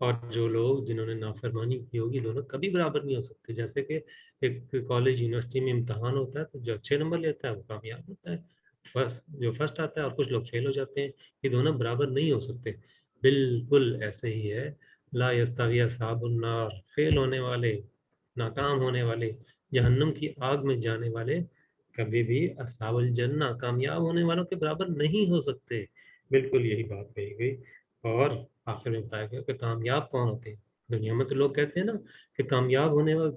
اور جو لوگ جنہوں نے نافرمانی کی ہوگی دونوں کبھی برابر نہیں ہو سکتے. جیسے کہ ایک کالج یونیورسٹی میں امتحان ہوتا ہے تو جو اچھے نمبر لیتا ہے وہ کامیاب ہوتا ہے, جو فرسٹ آتا ہے, اور کچھ لوگ فیل ہو جاتے ہیں. یہ دونوں برابر نہیں ہو سکتے. بالکل ایسے ہی ہے. لا یستوی اصحاب النار, فیل ہونے والے, ناکام ہونے والے, جہنم کی آگ میں جانے والے کبھی بھی اصحاب الجنہ, کامیاب ہونے والوں کے برابر نہیں ہو سکتے. بالکل یہی بات کہی گئی. اور آخر میں بتایا گیا کہ کامیاب کون ہوتے ہیں. دنیا میں تو لوگ کہتے ہیں نا کہ کامیاب ہونے والا,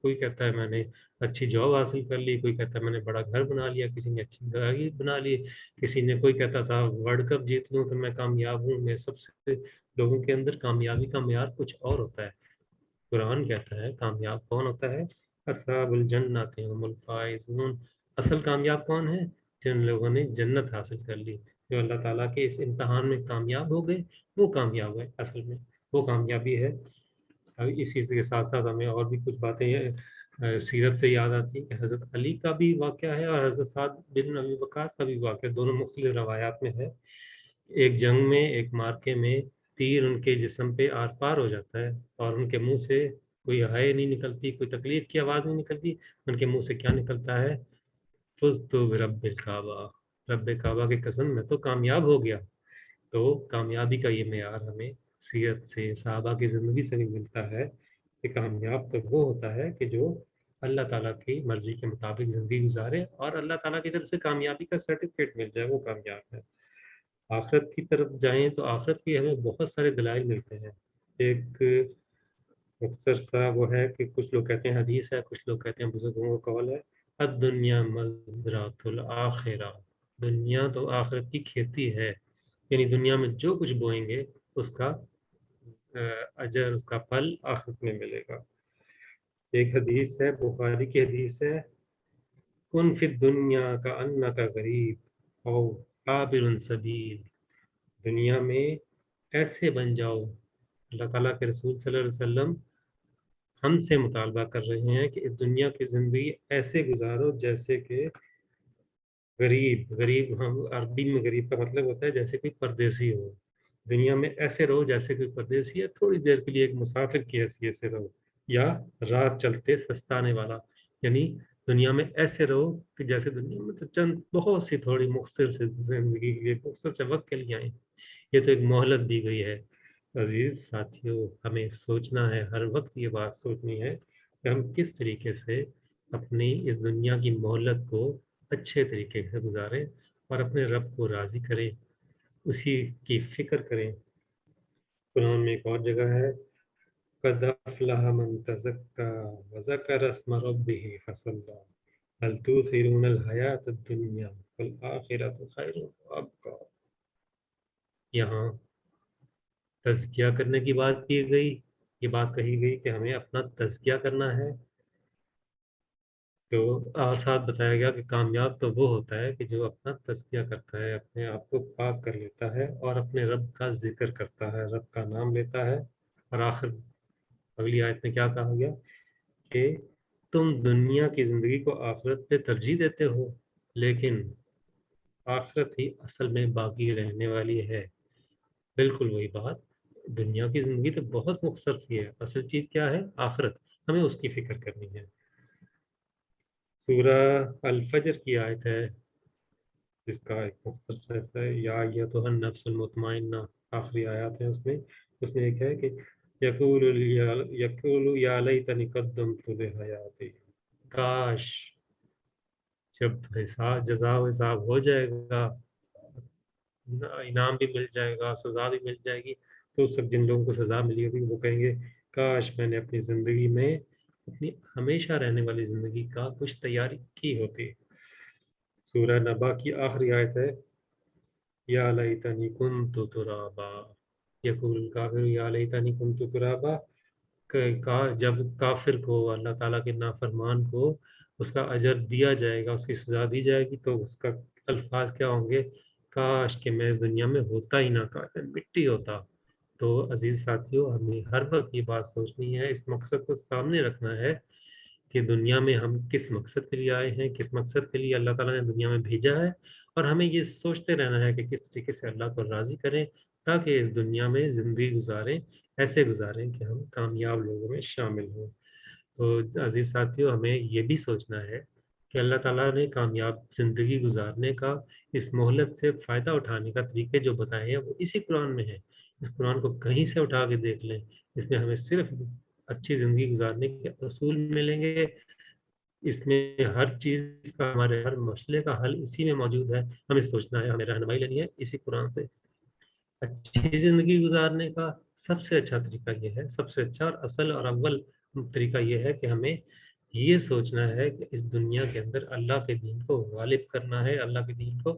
کوئی کہتا ہے میں نے اچھی جاب حاصل کر لی, کوئی کہتا ہے میں نے بڑا گھر بنا لیا, کسی نے اچھی گاڑی بنا لی, کسی نے, کوئی کہتا تھا ورلڈ کپ جیت لوں تو میں کامیاب ہوں. میں سب سے, لوگوں کے اندر کامیابی کا معیار کچھ اور ہوتا ہے. قرآن کہتا ہے کامیاب کون ہوتا ہے, اصحاب الجنت هم الفائزون. اصل کامیاب کون ہے, جن لوگوں نے جنت حاصل کر لی, جو اللہ تعالیٰ کے اس امتحان میں کامیاب ہو گئے, وہ کامیاب ہے. اصل میں وہ کامیابی ہے. اب اسی کے ساتھ ساتھ ہمیں اور بھی کچھ باتیں سیرت سے یاد آتی ہیں کہ حضرت علی کا بھی واقعہ ہے اور حضرت سعد بن ابی وقاص کا بھی واقعہ, دونوں مختلف روایات میں ہے. ایک جنگ میں, ایک مارکے میں تیر ان کے جسم پہ آر پار ہو جاتا ہے اور ان کے منہ سے کوئی ہائے نہیں نکلتی, کوئی تکلیف کی آواز نہیں نکلتی. ان کے منہ سے کیا نکلتا ہے, فزت برب الکعبہ, رب کعبہ کی قسم میں تو کامیاب ہو گیا. تو کامیابی کا یہ معیار ہمیں سیرت سے, صحابہ کی زندگی سے بھی ملتا ہے کہ کامیاب تو وہ ہوتا ہے کہ جو اللہ تعالیٰ کی مرضی کے مطابق زندگی گزارے اور اللہ تعالیٰ کی طرف سے کامیابی کا سرٹیفکیٹ مل جائے, وہ کامیاب ہے. آخرت کی طرف جائیں تو آخرت کی ہمیں بہت سارے دلائل ملتے ہیں. ایک مختصر سا وہ ہے کہ کچھ لوگ کہتے ہیں حدیث ہے, کچھ لوگ کہتے ہیں بزرگوں کا قول ہے, الدنیا مزرعۃ الآخرہ, دنیا تو آخرت کی کھیتی ہے. یعنی دنیا میں جو کچھ بوئیں گے اس کا اجر, اس کا پھل آخرت میں ملے گا. ایک حدیث ہے, بخاری کی حدیث ہے, کن فی الدنیا کا انک غریب او عابر سبیل. دنیا میں ایسے بن جاؤ, اللہ تعالیٰ کے رسول صلی اللہ علیہ وسلم ہم سے مطالبہ کر رہے ہیں کہ اس دنیا کی زندگی ایسے گزارو جیسے کہ غریب. غریب, ہم عربی میں غریب کا مطلب ہوتا ہے جیسے کوئی پردیسی ہو. دنیا میں ایسے رہو جیسے کوئی پردیسی ہے, تھوڑی دیر کے لیے ایک مسافر کی حیثیت سے رہو, یا رات چلتے سستانے والا. یعنی دنیا میں ایسے رہو کہ جیسے دنیا میں تو چند بہت سی تھوڑی مختصر سے زندگی کے لیے, مختصر سے وقت کے لیے آئیں. یہ تو ایک مہلت دی گئی ہے. عزیز ساتھیوں, ہمیں سوچنا ہے, ہر وقت یہ بات سوچنی ہے کہ ہم کس طریقے سے اپنی اس دنیا کی مہلت کو اچھے طریقے سے گزاریں اور اپنے رب کو راضی کریں, اسی کی فکر کریں. قرآن میں ایک اور جگہ ہے, قد افلح من تزکا وذکر اسم ربہ فصلی بل تؤثرون الحیاۃ الدنیا والآخرۃ خیر وابقی. یہاں تزکیہ کرنے کی بات کی گئی, یہ بات کہی گئی کہ ہمیں اپنا تزکیہ کرنا ہے. تو ساتھ بتایا گیا کہ کامیاب تو وہ ہوتا ہے کہ جو اپنا تزکیہ کرتا ہے, اپنے آپ کو پاک کر لیتا ہے اور اپنے رب کا ذکر کرتا ہے, رب کا نام لیتا ہے. اور آخر اگلی آیت میں کیا کہا گیا کہ تم دنیا کی زندگی کو آخرت پہ ترجیح دیتے ہو, لیکن آخرت ہی اصل میں باقی رہنے والی ہے. بالکل وہی بات, دنیا کی زندگی تو بہت مختصر سی ہے, اصل چیز کیا ہے, آخرت. ہمیں اس کی فکر کرنی ہے. سورہ الفجر کی آیت ہے جس کا ایک مختصر حصہ ہے, یا ایتھا النفس المطمئنہ, آخری آیات ہے اس میں ایک ہے کہ یقول یا لیتنی قدمت لحیاتی. کاش جب حساب, جزا و حساب ہو جائے گا, انعام بھی مل جائے گا, سزا بھی مل جائے گی, تو اس وقت جن لوگوں کو سزا ملی ہوگی وہ کہیں گے کاش میں نے اپنی زندگی میں, اپنی ہمیشہ رہنے والی زندگی کا کچھ تیاری کی ہوتی. سورہ نبا کی آخری آیت ہے, یا لیتنی کنت ترابا یقول الکافر یا لیتنی کنت ترابا. جب کافر کو, اللہ تعالیٰ کے نافرمان کو اس کا اجر دیا جائے گا, اس کی سزا دی جائے گی, تو اس کا الفاظ کیا ہوں گے, کاش کہ میں اس دنیا میں ہوتا ہی نہ, کاش میں مٹی ہوتا. تو عزیز ساتھیوں, ہمیں ہر وقت یہ بات سوچنی ہے, اس مقصد کو سامنے رکھنا ہے کہ دنیا میں ہم کس مقصد کے لیے آئے ہیں, کس مقصد کے لیے اللہ تعالیٰ نے دنیا میں بھیجا ہے, اور ہمیں یہ سوچتے رہنا ہے کہ کس طریقے سے اللہ کو راضی کریں تاکہ اس دنیا میں زندگی گزاریں، ایسے گزاریں کہ ہم کامیاب لوگوں میں شامل ہوں۔ تو عزیز ساتھیوں، ہمیں یہ بھی سوچنا ہے کہ اللہ تعالیٰ نے کامیاب زندگی گزارنے کا، اس مہلت سے فائدہ اٹھانے کا طریقے جو بتائے ہیں وہ اسی قرآن میں ہے۔ اس قرآن کو کہیں سے اٹھا کے دیکھ لیں، اس میں ہمیں صرف اچھی زندگی گزارنے کے اصول ملیں گے۔ اس میں ہر چیز کا، ہمارے ہر مسئلے کا حل اسی میں موجود ہے۔ ہمیں سوچنا ہے، ہمیں رہنمائی لینی ہے اسی قرآن سے۔ اچھی زندگی گزارنے کا سب سے اچھا طریقہ یہ ہے، سب سے اچھا اور اصل اور اول طریقہ یہ ہے کہ ہمیں یہ سوچنا ہے کہ اس دنیا کے اندر اللہ کے دین کو غالب کرنا ہے، اللہ کے دین کو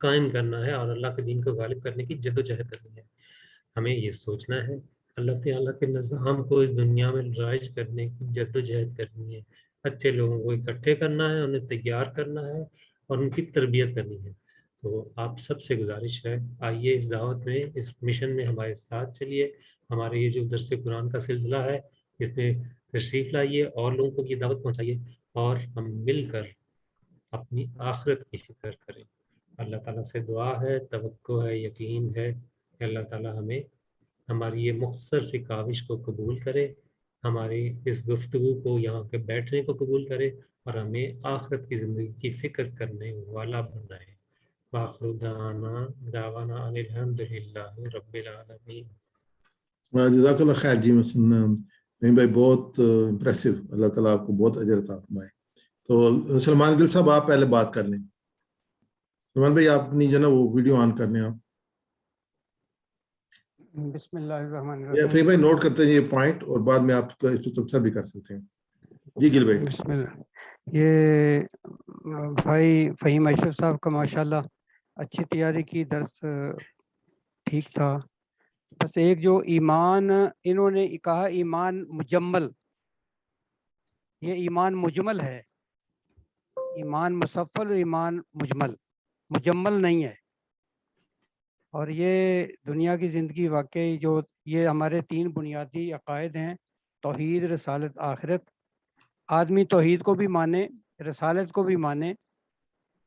قائم کرنا ہے، اور اللہ کے دین کو غالب کرنے کی جد و جہد کرنی ہے۔ ہمیں یہ سوچنا ہے اللہ تعالیٰ کے نظام کو اس دنیا میں رائج کرنے کی جد و جہد کرنی ہے، اچھے لوگوں کو اکٹھے کرنا ہے، انہیں تیار کرنا ہے اور ان کی تربیت کرنی ہے۔ تو آپ سب سے گزارش ہے، آئیے اس دعوت میں، اس مشن میں ہمارے ساتھ چلیے۔ ہمارے یہ جو درس قرآن کا سلسلہ ہے، اس میں تشریف لائیے اور لوگوں کو یہ دعوت پہنچائیے، اور ہم مل کر اپنی آخرت کی فکر کریں۔ اللہ تعالیٰ سے دعا ہے، توقع ہے، یقین ہے کہ اللہ تعالیٰ ہمیں ہماری یہ مختصر سی کاوش کو قبول کرے، ہماری اس گفتگو کو، یہاں کے بیٹھنے کو قبول کرے، اور ہمیں آخرت کی زندگی کی فکر کرنے والا بنائے۔ وآخر دعوانا ان الحمد للہ رب العالمین۔ جزاک اللہ خیر جی نعیم بھائی، بہت امپریسو، اللہ تعالیٰ آپ کو بہت اجر عطا فرمائے۔ تو سلمان گل صاحب آپ پہلے بات کر لیں۔ سلمان بھائی آپ اپنی جو نا وہ ویڈیو آن کر لیں آپ۔ بسم اللہ الرحمن یا الرحیم۔ پھر بھائی نوٹ کرتے ہیں یہ پوائنٹ، اور بعد میں آپ اس پہ تبصرہ بھی کر سکتے ہیں۔ جی گل بھائی۔ بسم اللہ۔ یہ بھائی فہیم اشرف صاحب کا ماشاءاللہ اچھی تیاری کی، درس ٹھیک تھا، بس ایک جو ایمان انہوں نے کہا ایمان مجمل، یہ ایمان مجمل ہے، ایمان مصفل و ایمان مجمل نہیں ہے۔ اور یہ دنیا کی زندگی واقعی جو یہ ہمارے 3 بنیادی عقائد ہیں، توحید، رسالت، آخرت۔ آدمی توحید کو بھی مانے، رسالت کو بھی مانے،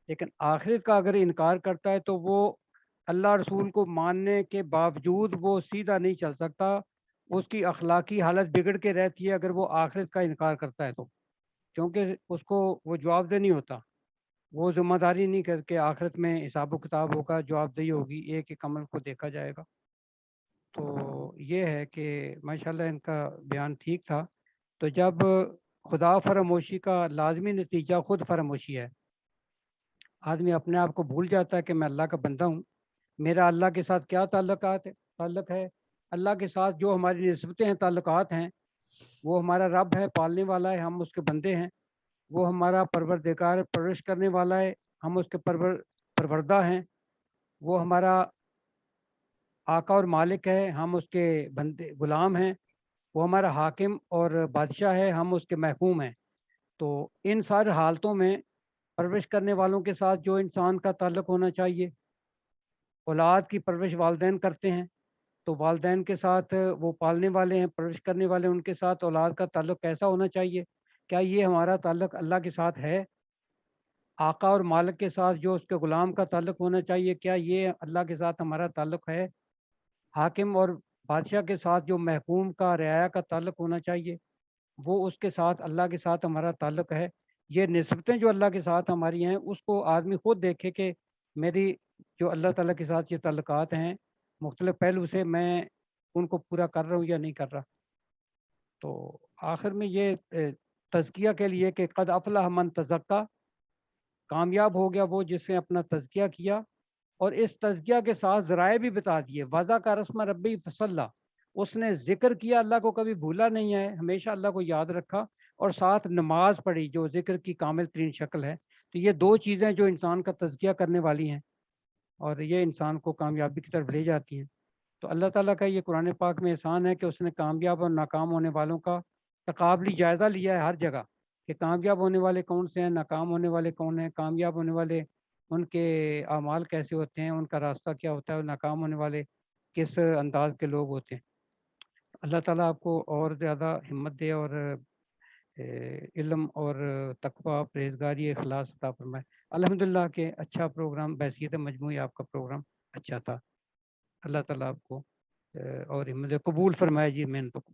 لیکن آخرت کا اگر انکار کرتا ہے تو وہ اللہ رسول کو ماننے کے باوجود وہ سیدھا نہیں چل سکتا، اس کی اخلاقی حالت بگڑ کے رہتی ہے اگر وہ آخرت کا انکار کرتا ہے تو، کیونکہ اس کو وہ جواب دہ نہیں ہوتا، وہ ذمہ داری نہیں کر کے آخرت میں حساب و کتاب ہوگا، جواب دہی ہوگی، ایک ایک عمل کو دیکھا جائے گا۔ تو یہ ہے کہ ماشاءاللہ ان کا بیان ٹھیک تھا۔ تو جب خدا فراموشی کا لازمی نتیجہ خود فراموشی ہے، آدمی اپنے آپ کو بھول جاتا ہے کہ میں اللہ کا بندہ ہوں، میرا اللہ کے ساتھ کیا تعلق ہے، اللہ کے ساتھ جو ہماری نسبتیں ہیں، تعلقات ہیں، وہ ہمارا رب ہے، پالنے والا ہے، ہم اس کے بندے ہیں، وہ ہمارا پروردگار، پرورش کرنے والا ہے، ہم اس کے پروردہ ہیں، وہ ہمارا آقا اور مالک ہے، ہم اس کے بندے غلام ہیں، وہ ہمارا حاکم اور بادشاہ ہے، ہم اس کے محکوم ہیں۔ تو ان سارے حالتوں میں پرورش کرنے والوں کے ساتھ جو انسان کا تعلق ہونا چاہیے، اولاد کی پرورش والدین کرتے ہیں، تو والدین کے ساتھ وہ پالنے والے ہیں، پرورش کرنے والے، ان کے ساتھ اولاد کا تعلق کیسا ہونا چاہیے؟ کیا یہ ہمارا تعلق اللہ کے ساتھ ہے؟ آقا اور مالک کے ساتھ جو اس کے غلام کا تعلق ہونا چاہیے، کیا یہ اللہ کے ساتھ ہمارا تعلق ہے؟ حاکم اور بادشاہ کے ساتھ جو محکوم کا، رعایا کا تعلق ہونا چاہیے، وہ اس کے ساتھ، اللہ کے ساتھ ہمارا تعلق ہے؟ یہ نسبتیں جو اللہ کے ساتھ ہماری ہیں، اس کو آدمی خود دیکھے کہ میری جو اللہ تعالیٰ کے ساتھ یہ تعلقات ہیں مختلف پہلو سے، میں ان کو پورا کر رہا ہوں یا نہیں کر رہا۔ تو آخر میں یہ تزکیہ کے لیے کہ قد افلح من تزکا، کامیاب ہو گیا وہ جس نے اپنا تزکیہ کیا، اور اس تزکیہ کے ساتھ ذرائع بھی بتا دیے۔ وضع کا رسم ربی فصلہ، اس نے ذکر کیا، اللہ کو کبھی بھولا نہیں ہے، ہمیشہ اللہ کو یاد رکھا، اور ساتھ نماز پڑھی جو ذکر کی کامل ترین شکل ہے۔ تو یہ 2 چیزیں جو انسان کا تزکیہ کرنے والی ہیں، اور یہ انسان کو کامیابی کی طرف لے جاتی ہیں۔ تو اللہ تعالیٰ کا یہ قرآن پاک میں احسان ہے کہ اس نے کامیاب اور ناکام ہونے والوں کا تقابلی جائزہ لیا ہے ہر جگہ، کہ کامیاب ہونے والے کون سے ہیں، ناکام ہونے والے کون ہیں، کامیاب ہونے والے ان کے اعمال کیسے ہوتے ہیں، ان کا راستہ کیا ہوتا ہے، اور ناکام ہونے والے کس انداز کے لوگ ہوتے ہیں۔ اللہ تعالیٰ آپ کو اور زیادہ ہمت دے، اور علم اور تقویٰ، پرہیزگاری، اخلاص عطا فرمائے۔ الحمدللہ کہ اچھا پروگرام، بحیثیت مجموعی آپ کا پروگرام اچھا تھا۔ اللہ تعالیٰ آپ کو اور مجھے قبول فرمائے جی محنتوں کو.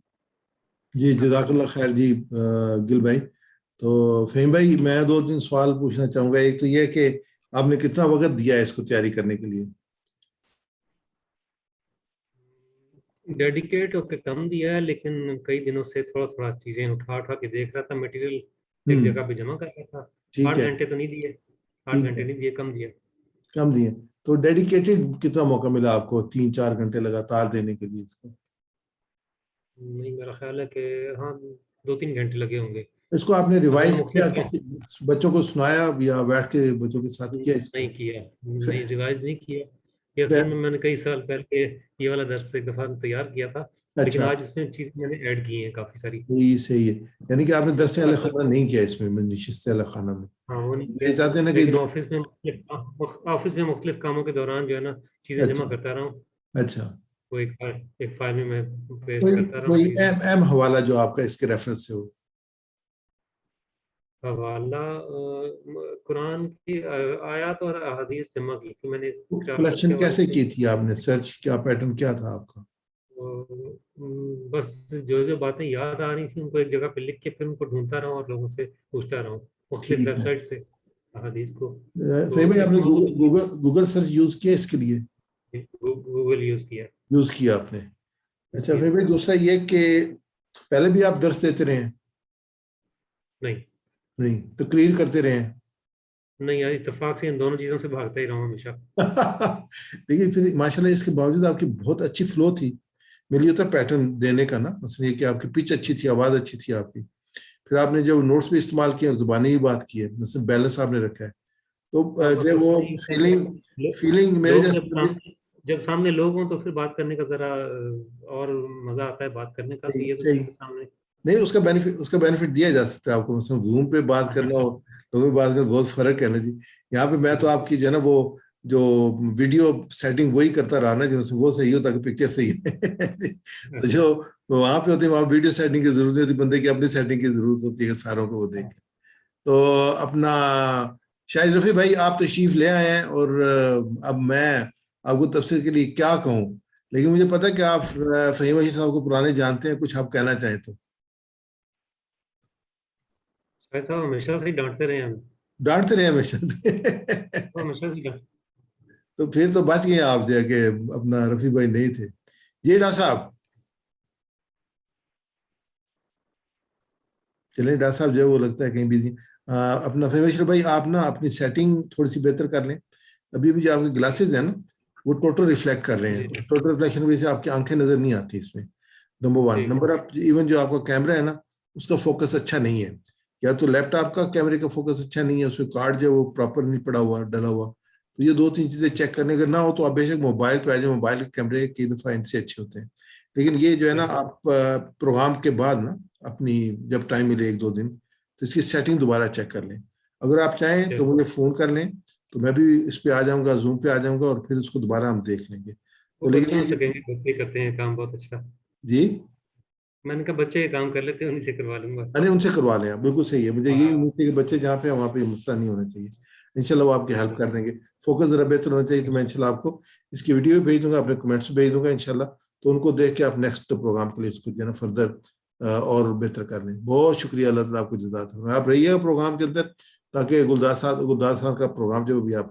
جی جزاک اللہ خیر جی گل بھائی. تو فہیم بھائی میں 2-3 سوال پوچھنا چاہوں گا. ایک تو یہ کہ آپ نے کتنا وقت دیا ہے اس کو تیاری کرنے کے لیے؟ ڈیڈیکیٹ ہو کے کم دیا ہے، لیکن کئی دنوں سے تھوڑا چیزیں اٹھا کے دیکھ رہا تھا، مٹیریل ایک جگہ پہ جمع کر رہا تھا. 8 گھنٹے تو نہیں دیے، 8 گھنٹے نہیں دیے، کم دیے. کم دیے. تو ڈیڈیکیٹڈ کتنا موقع ملا آپ کو 3-4 گھنٹے لگاتار دینے کے لیے اس کو؟ نہیں، میرا خیال ہے کہ ہاں 2-3 گھنٹے لگے ہوں گے. اس کو آپ نے ریوائز کیا، مختلف کسی بچوں کو سنایا یا بیٹھ کے بچوں کے ساتھ کیا اس کو؟ نہیں ریوائز نہیں کیا. یہ اصل میں نے کئی سال پہلے یہ والا درس ایک دفعہ تیار کیا تھا، لیکن آج اس میں چیزیں میں نے ایڈ کی ہیں کافی ساری. صحیح ہے. یعنی کہ آپ نے درس اعلی خانہ نہیں کیا اس میں نشست اعلی خانہ میں؟ ہاں وہ نہیں یہ چاہتے ہیں نا کہ آفس میں مختلف کاموں کے دوران جو ہے نا چیزیں جمع کرتا رہا ہوں. اچھا. وہ ایک فائل میں پیسٹ کرتا رہا ہوں. کوئی اہم حوالہ جو آپ کا اس کے ریفرنس سے ہو؟ حوالہ قرآن کی آیات اور احادیث جمع کی تھی میں نے. کلیکشن کیسے کی تھی آپ نے؟ سرچ کیا پیٹرن کیا تھا آپ کا؟ بس جو باتیں یاد آ رہی تھیں ان کو ایک جگہ پہ لکھ کے پھر ان کو ڈھونڈتا رہا ہوں اور لوگوں سے پوچھتا رہا ہوں مختلف ویب سائٹ سے احادیث کو. فہیم بھائی آپ نے گوگل سرچ یوز کیا اس کے لیے؟ گوگل یوز کیا آپ نے. اچھا فہیم بھائی دوسرا یہ کہ پہلے بھی آپ درس دیتے رہے ہیں؟ نہیں. تقریر کرتے رہے ہیں؟ نہیں یار، اتفاق سے ان دونوں چیزوں سے بھاگتا ہی رہا ہوں ہمیشہ. لیکن پھر ماشاءاللہ اس کے باوجود آپ کی بہت اچھی فلو تھی. میرے لیے تو پیٹرن دینے کا نا مثلا یہ کہ آپ کی پچ اچھی تھی، آواز اچھی تھی آپ کی. پھر آپ نے جب نوٹس بھی استعمال کیے اور زبانی بھی بات کی ہے، مثلا بیلنس آپ نے رکھا ہے. تو جب وہ فیلنگ میرے جب سامنے لوگ ہوں تو پھر بات کرنے کا ذرا اور مزہ آتا ہے بات کرنے کا. نہیں اس کا بینیفٹ دیا جا سکتا ہے آپ کو. مثلا زوم پہ بات کرنا اور لوگوں پہ بات کرنا بہت فرق ہے نا جی. یہاں پہ میں تو آپ کی جو ہے نا وہ جو ویڈیو سیٹنگ وہی کرتا رہا نا، جو وہ صحیح ہوتا کہ پکچر صحیح ہے. تو جو وہاں پہ ہوتے ہیں وہاں ویڈیو سیٹنگ کی ضرورت نہیں ہوتی، بندے کی اپنی سیٹنگ کی ضرورت ہوتی ہے ساروں کو وہ دیکھ. تو اپنا شاہد رفیع بھائی آپ تشریف لے آئے ہیں اور اب میں آپ کو تفسیر کے لیے کیا کہوں، لیکن مجھے پتا کہ آپ فہیم اشرف صاحب کو پرانے جانتے ہیں، کچھ آپ کہنا چاہیں تو. صاحب ہمیشہ سے ڈانٹتے رہے ہیں. ڈانٹتے رہے ہمیشہ سے؟ تو پھر تو بچ گئے آپ جو ہے کہ اپنا رفیع بھائی نہیں تھے. جی ڈاکٹر صاحب چلیں. ڈاکٹر صاحب جو ہے وہ لگتا ہے کہیں بزی. اپنا فہیم اشرف بھائی آپ نا اپنی سیٹنگ تھوڑی سی بہتر کر لیں. ابھی بھی جو آپ کے گلاسز ہیں نا وہ ٹوٹل ریفلیکٹ کر رہے ہیں. ٹوٹل ریفلیکشن کی وجہ سے آپ کی آنکھیں نظر نہیں آتی اس میں. نمبر 1. نمبر آپ ایون جو آپ کا کیمرہ ہے نا اس کا فوکس اچھا نہیں ہے. یا تو لیپ ٹاپ کا کیمرے کا فوکس اچھا نہیں ہے، اس میں کارڈ جو ہے وہ پراپر نہیں پڑا ہوا ڈلا ہوا. تو یہ 2-3 چیزیں چیک کرنے اگر نہ ہو تو آپ بے شک موبائل پہ آ جائیں. موبائل کے کیمرے کئی دفعہ ان سے اچھے ہوتے ہیں. لیکن یہ جو ہے نا آپ پروگرام کے بعد نا اپنی جب ٹائم ملے 1-2 دن تو اس کی سیٹنگ دوبارہ چیک کر لیں. اگر آپ چاہیں تو مجھے فون کر لیں تو میں بھی اس پہ آ جاؤں گا، زوم پہ آ جاؤں گا اور پھر اس کو دوبارہ ہم دیکھ لیں گے. تو لیکن کرتے ہیں کام بہت اچھا. جی میں نے کہا بچے کام کر لیتے ہیں، انہیں سے کروا لوں گا. ارے ان سے کروا لیں آپ، بالکل صحیح ہے. مجھے یہی امید ہے کہ بچے جہاں پہ ہیں وہاں پہ مسئلہ نہیں ہونا چاہیے. انشاءاللہ وہ آپ کی ہیلپ کر دیں گے. فوکس ذرا بہتر ہونا چاہیے. تو میں انشاءاللہ آپ کو اس کی ویڈیو بھی بھیج دوں گا، اپنے کمنٹس بھیج دوں گا انشاءاللہ. تو ان کو دیکھ کے آپ نیکسٹ پروگرام کے لیے اس کو جو ہے نا فردر اور بہتر کر لیں. بہت شکریہ. اللہ تعالیٰ آپ کو جزات. آپ رہیے گا پروگرام کے اندر تاکہ گلدار صاحب کا پروگرام جو بھی آپ